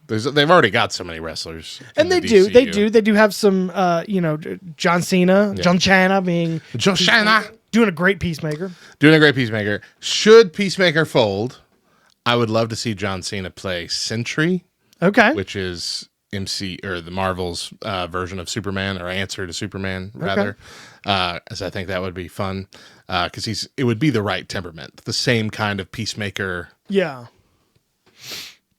They've already got so many wrestlers, And in they the DCU. do have some, John Cena, John Cena John Cena doing a great Peacemaker. doing a great Peacemaker. Should Peacemaker fold, I would love to see John Cena play Sentry, Okay. which is the Marvel's version of Superman, or answer to Superman rather, as I think that would be fun because it would be the right temperament, the same kind of Peacemaker Yeah.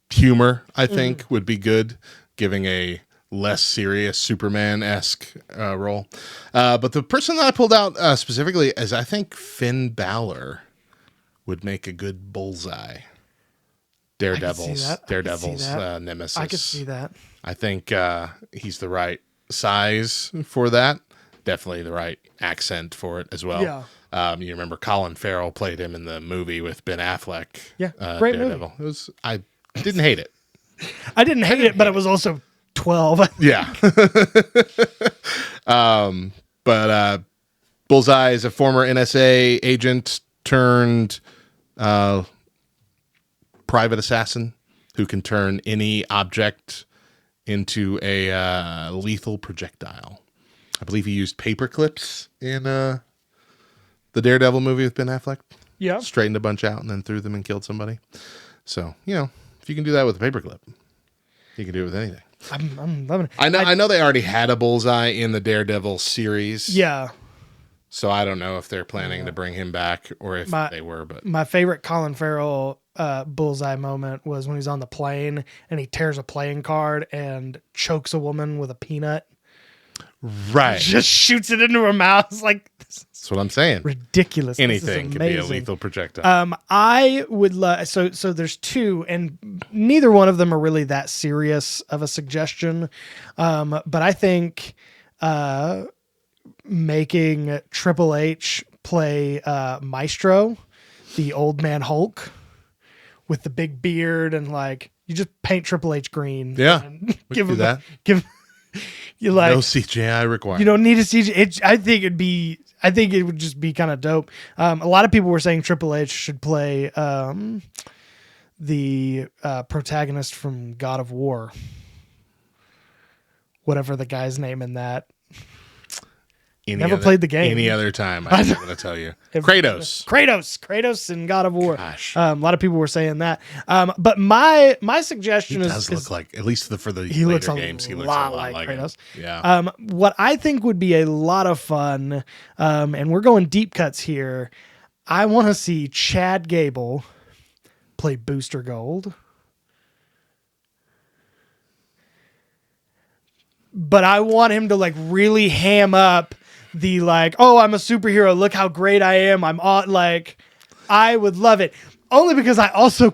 humor. I think would be good, giving a less serious Superman-esque role. But the person that I pulled out specifically is I think Finn Balor would make a good Bullseye. Daredevil's nemesis. I could see that. I think he's the right size for that. Definitely the right accent for it as well. Yeah. You remember Colin Farrell played him in the movie with Ben Affleck. Yeah, great Daredevil. I didn't hate it. I didn't hate it, but it was also 12. Yeah. But Bullseye is a former NSA agent turned private assassin who can turn any object into a lethal projectile. I believe he used paper clips in the Daredevil movie with Ben Affleck. Yeah. Straightened a bunch out and then threw them and killed somebody. So, if you can do that with a paperclip, you can do it with anything. I'm loving it. I know they already had a Bullseye in the Daredevil series. Yeah. So I don't know if they're planning to bring him back or if My- they were, but My favorite Colin Farrell bullseye moment was when he's on the plane and he tears a playing card and chokes a woman with a peanut. right. Just shoots it into her mouth. It's like, this is That's what I'm saying. ridiculous. This is Anything could be a amazing. lethal projectile. I would love so there's two, and neither one of them are really that serious of a suggestion. But I think making Triple H play Maestro, the old man Hulk, with the big beard, and like you just paint Triple H green. Yeah, and we give could him do that. give you like No CGI required. you don't need a CG. I think it would just be kind of dope. A lot of people were saying Triple H should play the protagonist from God of War, whatever the guy's name in that. Never played the game. Any other time, I'm not going to tell you. Kratos. In God of War. Gosh. A lot of people were saying that. But my suggestion He is does look like, at least for the he looks later a games, he looks lot a lot like him. Kratos. Yeah. What I think would be a lot of fun, and we're going deep cuts here. I want to see Chad Gable play Booster Gold. But I want him to like really ham up the like, oh, I'm a superhero. Look how great I am. I'm all like, I would love it. Only because I also,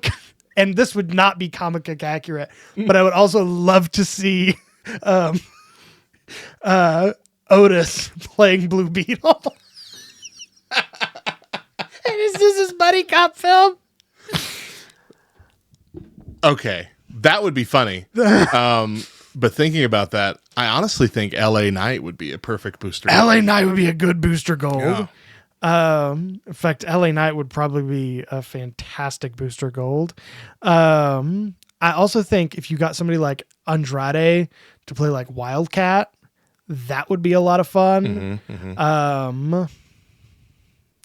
and this would not be comic book accurate, but I would also love to see Otis playing Blue Beetle. And is this his buddy cop film? Okay. That would be funny. But thinking about that, I honestly think LA Knight would be a perfect booster. LA Knight would be a good Booster Gold. In fact, LA Knight would probably be a fantastic Booster Gold. I also think if you got somebody like Andrade to play like Wildcat, that would be a lot of fun.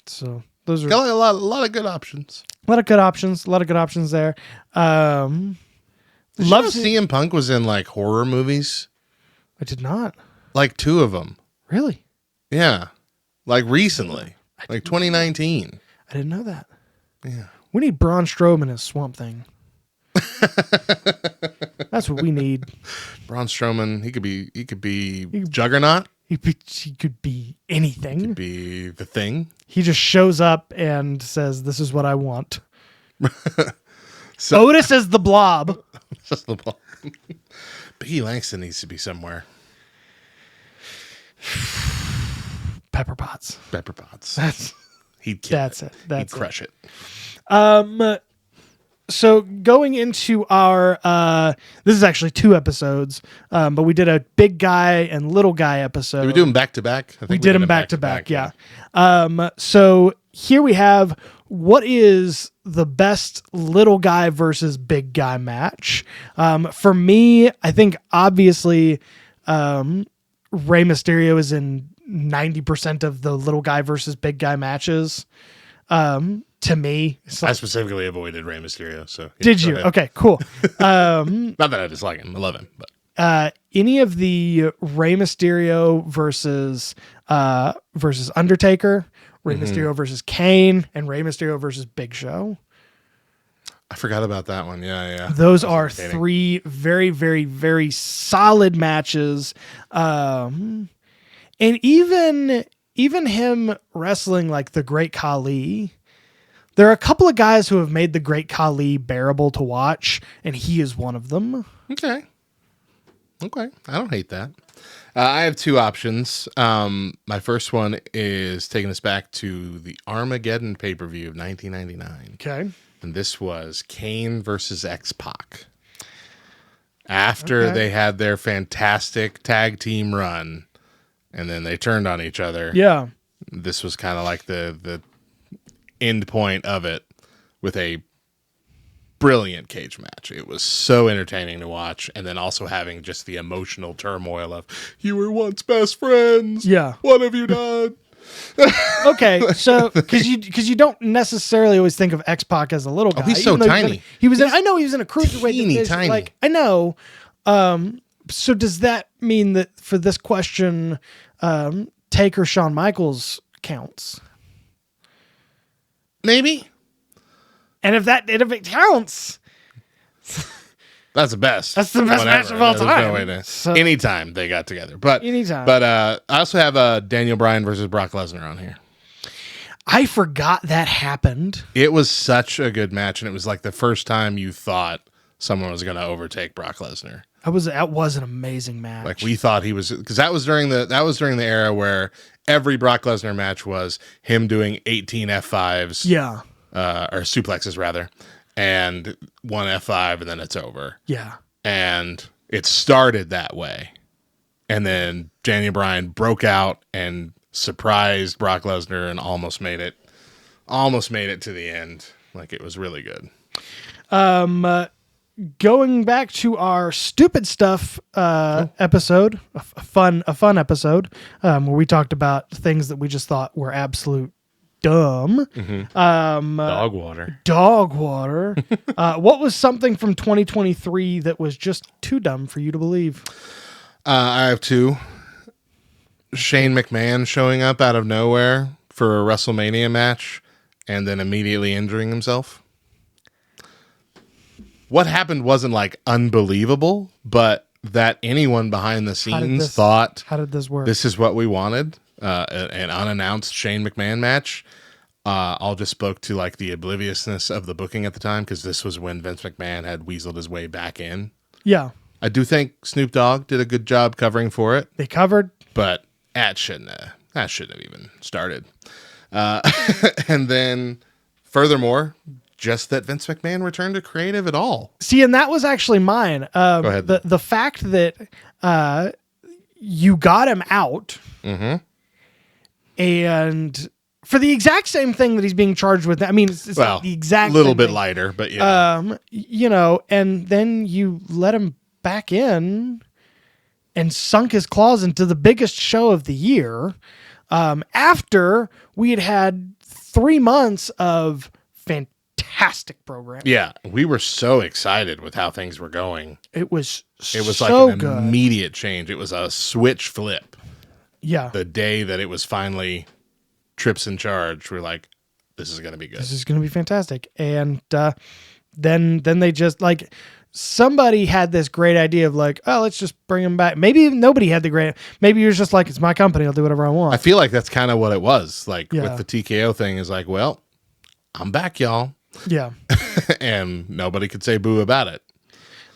So those are Got a lot of good options. a lot of good options. A lot of good options there. Did Love you know CM Punk was in like horror movies? I did not Like 2 of them. really. Yeah. Like recently. Like 2019. I didn't know that. Yeah. We need Braun Strowman as Swamp Thing. That's what we need. Braun Strowman, he could be Juggernaut, He could be anything. be the Thing. He just shows up and says, "This is what I want." So- Otis as the Blob. Just the ball. Biggie Langston needs to be somewhere. Pepper Potts. Pepper Potts. That's He'd kill that's it. That's He'd crush it. So going into our this is actually 2 episodes, but we did a big guy and little guy episode. Did we do them back to back? I think We did them back to back, yeah. So here we have what is the best little guy versus big guy match. For me, I think obviously Rey Mysterio is in 90% of the little guy versus big guy matches. To me, it's I like, specifically avoided Rey Mysterio. So yeah, did go you? ahead. Okay, cool. Not that I dislike him. I love him. But Any of the Rey Mysterio versus Undertaker, Rey Mysterio versus Kane, and Rey Mysterio versus Big Show. I forgot about that one. Yeah. Those That was are entertaining. 3 very, very, very solid matches. And even him wrestling like the Great Khali, there are a couple of guys who have made the Great Khali bearable to watch, and he is one of them. Okay. I don't hate that. I have 2 options. My first one is taking us back to the Armageddon pay-per-view of 1999. Okay. And this was Kane versus X-Pac. After they had their fantastic tag team run, and then they turned on each other. Yeah. This was kind of like the end point of it with a brilliant cage match. It was so entertaining to watch, and then also having just the emotional turmoil of, you were once best friends. Yeah. What have you done? Okay, so because you don't necessarily always think of X-Pac as a little guy. he's so even though tiny. I know he was in a cruiserweight Teeny division. tiny. Like I know. So does that mean that for this question, Taker Shawn Michaels counts. Maybe. And if it counts, That's the best. That's the best match of all There's time. No way to, So- anytime they got together. But Anytime. But I also have Daniel Bryan versus Brock Lesnar on here. I forgot that happened. It was such a good match, and it was like the first time you thought someone was going to overtake Brock Lesnar. That was an amazing match. Like we thought he was, because that was during the era where every Brock Lesnar match was him doing 18 F5s, Yeah. or suplexes rather, and one F5, and then it's over. Yeah. And it started that way, and then Daniel Bryan broke out and surprised Brock Lesnar and almost made it to the end. Like, it was really good. Going back to our stupid stuff episode, a fun episode, where we talked about things that we just thought were absolute dumb. Dog water. Dog water. What was something from 2023 that was just too dumb for you to believe? I have two. Shane McMahon showing up out of nowhere for a WrestleMania match and then immediately injuring himself. What happened wasn't like unbelievable, but that anyone behind the scenes thought, How did this work? this is what we wanted, an unannounced Shane McMahon match. All just spoke to like the obliviousness of the booking at the time, because this was when Vince McMahon had weaseled his way back in. Yeah. I do think Snoop Dogg did a good job covering for it, They covered. but that shouldn't have even started. And then furthermore, just that Vince McMahon returned to creative at all. See, and that was actually mine. Go ahead. The fact that you got him out, and for the exact same thing that he's being charged with. I mean, it's Well, not the exact little same bit thing. lighter, but yeah. And then you let him back in and sunk his claws into the biggest show of the year, after we had 3 months of fantastic programming. Yeah, we were so excited with how things were going. It was It was so like an good. immediate change. It was a switch flip. Yeah. The day that it was finally Trips in charge, we're like, this is going to be good. This is going to be fantastic. And then they just like, somebody had this great idea of like, oh, let's just bring him back. Maybe nobody had the great, maybe he was just like, it's my company, I'll do whatever I want. I feel like that's kind of what it was. Like Yeah. with the TKO thing is like, well, I'm back, y'all. Yeah. And nobody could say boo about it.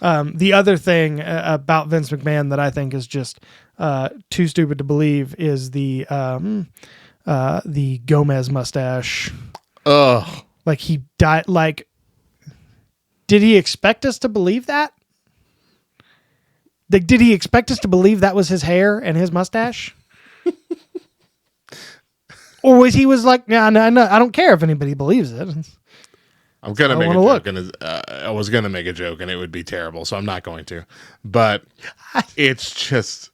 The other thing about Vince McMahon that I think is just too stupid to believe is the Gomez mustache. Ugh. Like he died. Like, did he expect us to believe that? Like, did he expect us to believe that was his hair and his mustache? Or was he like, no, I don't care if anybody believes it. I'm gonna I make a wanna joke, and I was gonna make a joke, and it would be terrible, so I'm not going to. But it's just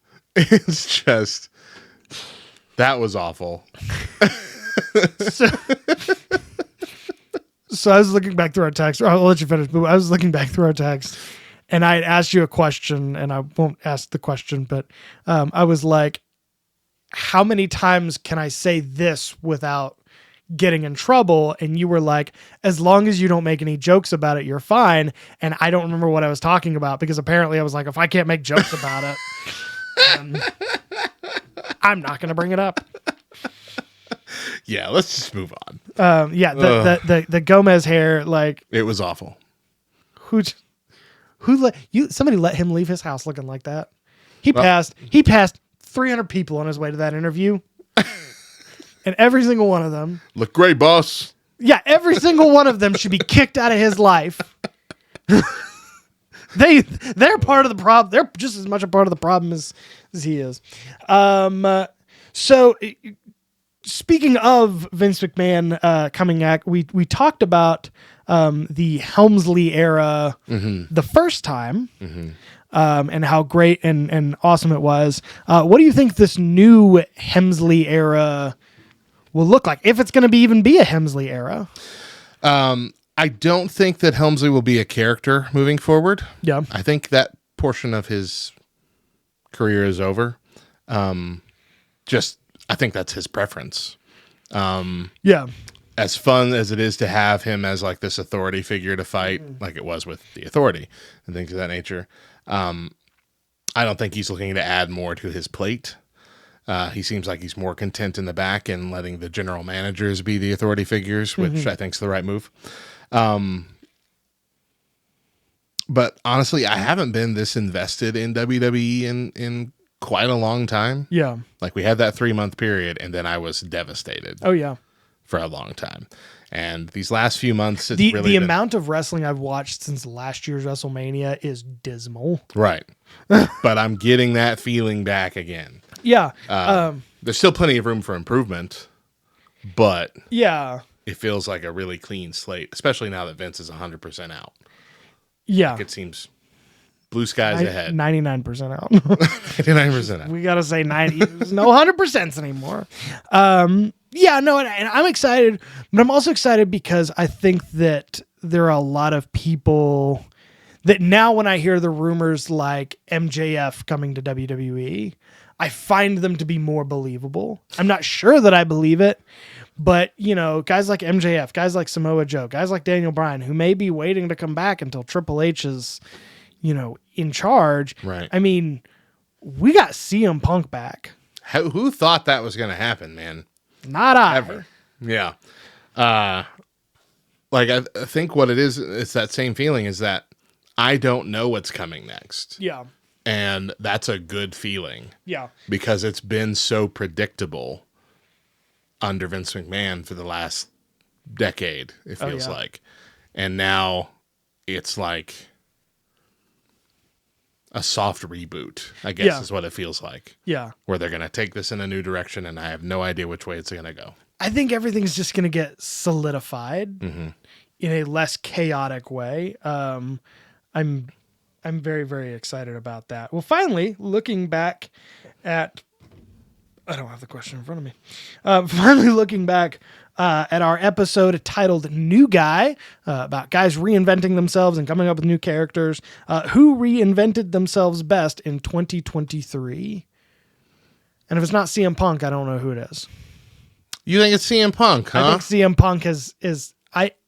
that was awful. So I was looking back through our text. I'll let you finish, but I was looking back through our text, and I had asked you a question, and I won't ask the question, but I was like, how many times can I say this without getting in trouble? And you were like, as long as you don't make any jokes about it, you're fine. And I don't remember what I was talking about, because apparently I was like, if I can't make jokes about it, then I'm not going to bring it up. Yeah, let's just move on. The Gomez hair, like, It was awful. who let you? Somebody let him leave his house looking like that. He passed 300 people on his way to that interview, and every single one of them, Look great, boss. yeah, every single one of them should be kicked out of his life. They're part of the problem. They're just as much a part of the problem as he is. So speaking of Vince McMahon coming back, we talked about the Helmsley era the first time, and how great and awesome it was. What do you think this new Helmsley era will look like, if it's going to even be a Helmsley era? I don't think that Helmsley will be a character moving forward. Yeah. I think that portion of his career is over. I think that's his preference. Yeah. As fun as it is to have him as like this authority figure to fight, like it was with the Authority and things of that nature, I don't think he's looking to add more to his plate. He seems like he's more content in the back and letting the general managers be the authority figures, which I think is the right move. But honestly, I haven't been this invested in WWE in quite a long time. Yeah. Like we had that 3-month period, and then I was devastated Oh, yeah. for a long time. And these last few months, it's The really been, amount of wrestling I've watched since last year's WrestleMania is dismal. right. But I'm getting that feeling back again. Yeah. There's still plenty of room for improvement, but Yeah. it feels like a really clean slate, especially now that Vince is 100% out. Yeah. It seems blue skies ahead. 99% out. 99% out. We got to say 90. There's no 100% anymore. Yeah, no, and I'm excited, but I'm also excited because I think that there are a lot of people that now when I hear the rumors like MJF coming to WWE, I find them to be more believable. I'm not sure that I believe it, but, you know, guys like MJF, guys like Samoa Joe, guys like Daniel Bryan, who may be waiting to come back until Triple H is, you know, in charge. Right. I mean, we got CM Punk back. Who thought that was going to happen, man? Not I. Ever. Yeah. Like, I think what it is, it's that same feeling is that I don't know what's coming next. Yeah. And that's a good feeling Yeah. because it's been so predictable under Vince McMahon for the last decade, it feels like. And now it's like a soft reboot, I guess is what it feels like. Yeah. Where they're going to take this in a new direction, and I have no idea which way it's going to go. I think everything's just going to get solidified in a less chaotic way. I'm very, very excited about that. Well, finally, looking back at, I don't have the question in front of me. Finally, looking back at our episode titled New Guy, about guys reinventing themselves and coming up with new characters. Who reinvented themselves best in 2023? And if it's not CM Punk, I don't know who it is. You think it's CM Punk, huh? I think CM Punk is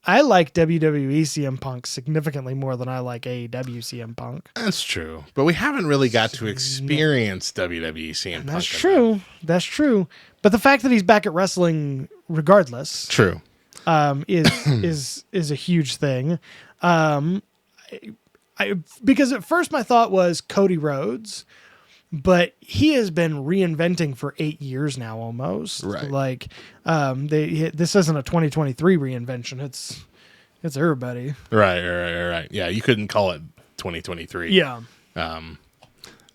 I like WWE CM Punk significantly more than I like AEW CM Punk. That's true. But we haven't really got to experience WWE CM Punk. That's true. That's true. But the fact that he's back at wrestling regardless True. is a huge thing. Because at first my thought was Cody Rhodes, but he has been reinventing for 8 years now almost. Right. Like this isn't a 2023 reinvention. It's everybody. Right. Yeah, you couldn't call it 2023. Yeah.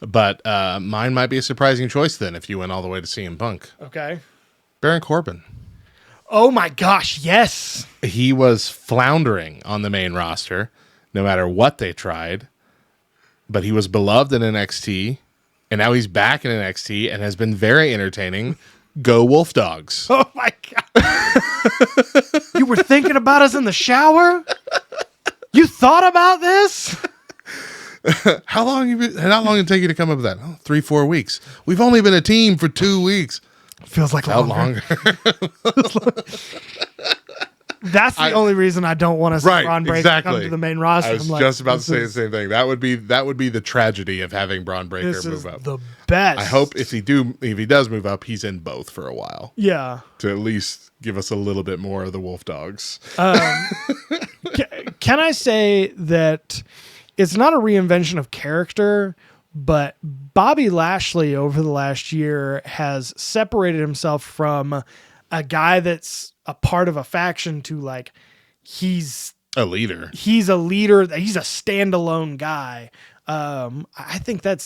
But mine might be a surprising choice then if you went all the way to CM Punk. Okay. Baron Corbin. Oh my gosh, yes. He was floundering on the main roster no matter what they tried, but he was beloved in NXT, and now he's back in NXT and has been very entertaining. Go Wolf Dogs. Oh my god. You were thinking about us in the shower? You thought about this? How long did it take you to come up with that? 3-4 weeks. We've only been a team for 2 weeks. Feels like How longer. longer? That's the only reason I don't want to see Braun Breaker come to the main roster. I was just about to say the same thing. That would be the tragedy of having Braun Breaker This is move up. the best. I hope if he does move up, he's in both for a while Yeah. to at least give us a little bit more of the Wolf Dogs. Can I say that it's not a reinvention of character, but Bobby Lashley over the last year has separated himself from a guy that's a part of a faction to like he's A leader. He's a leader. He's a standalone guy. I think I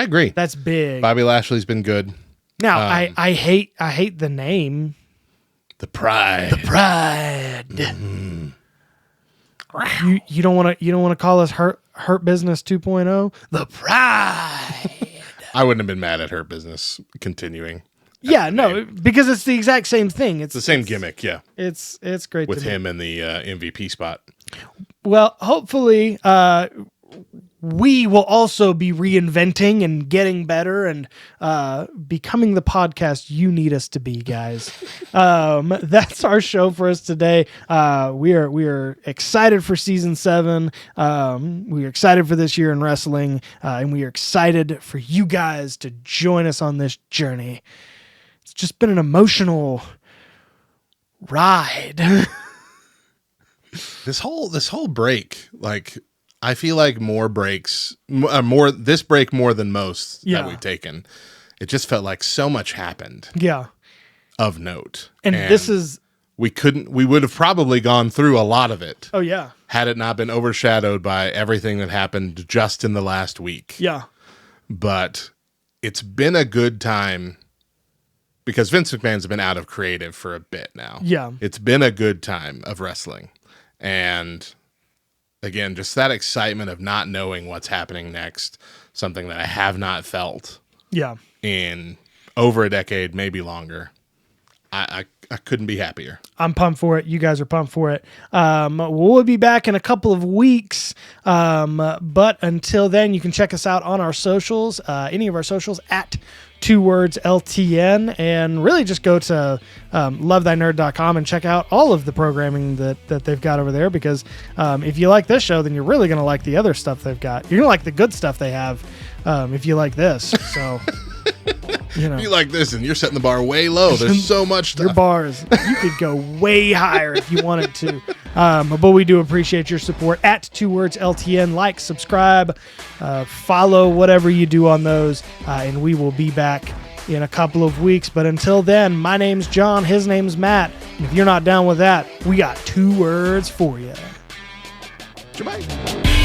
agree. that's big. Bobby Lashley's been good. Now I hate the name. The Pride. Pride. You don't want to call us Hurt Business 2.0? The Pride. I wouldn't have been mad at Hurt Business continuing. Yeah, no, because it's the exact same thing. It's the same gimmick, yeah. It's great With to him in the MVP spot. Well, hopefully we will also be reinventing and getting better and becoming the podcast you need us to be, guys. That's our show for us today. We are excited for season 7. We are excited for this year in wrestling, and we are excited for you guys to join us on this journey. It's just been an emotional ride. This whole break, like, I feel like more breaks, this break more than most that we've taken. It just felt like so much happened. Yeah. Of note. And this is... We would have probably gone through a lot of it. Oh, yeah. Had it not been overshadowed by everything that happened just in the last week. Yeah. But it's been a good time because Vince McMahon's been out of creative for a bit now. Yeah. It's been a good time of wrestling. And... again, just that excitement of not knowing what's happening next, something that I have not felt in over a decade, maybe longer. I couldn't be happier. I'm pumped for it. You guys are pumped for it. We'll be back in a couple of weeks. But until then, you can check us out on our socials, any of our socials at 2 words LTN, and really just go to lovethynerd.com and check out all of the programming that they've got over there, because if you like this show, then you're really going to like the other stuff they've got. You're going to like the good stuff they have if you like this. So, If you like this and you're setting the bar way low, there's so much stuff. Your bars, you could go way higher if you wanted to. But we do appreciate your support at 2 words LTN. Like, subscribe, follow, whatever you do on those, and we will be back in a couple of weeks. But until then, my name's John, his name's Matt, and if you're not down with that, we got 2 words for you. Goodbye.